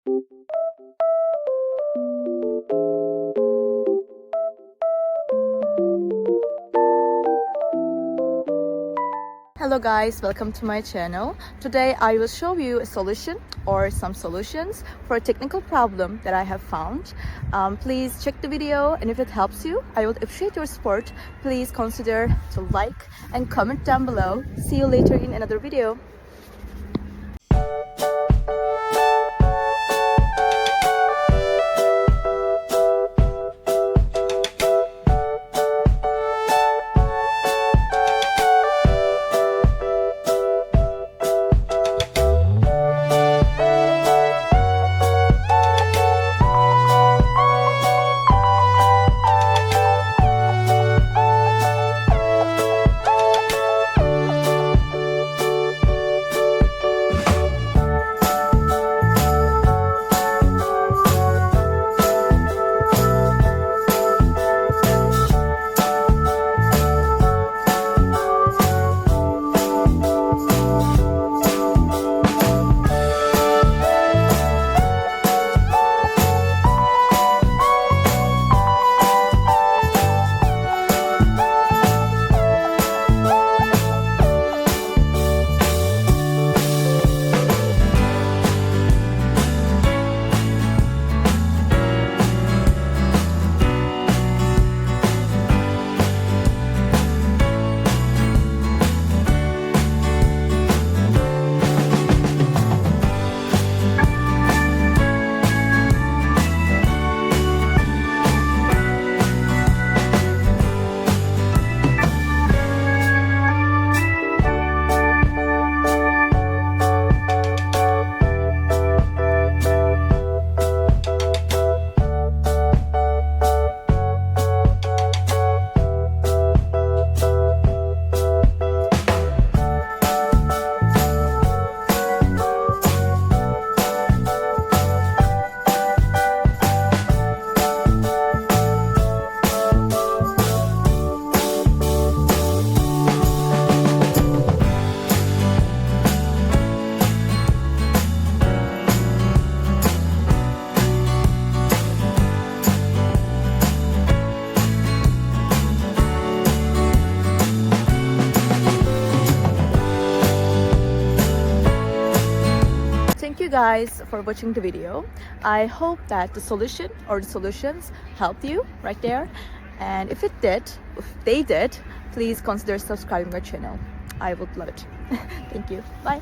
Hello guys, welcome to my channel. Today I will show you a solution or some solutions for a technical problem that I have found. Please check the video, and if it helps you, I would appreciate your support. Please consider to like and comment down below. See you later in another video. Thank you guys for watching the video. I hope that the solution or the solutions helped you right there. And if they did, please consider subscribing our channel. I would love it. Thank you. Bye.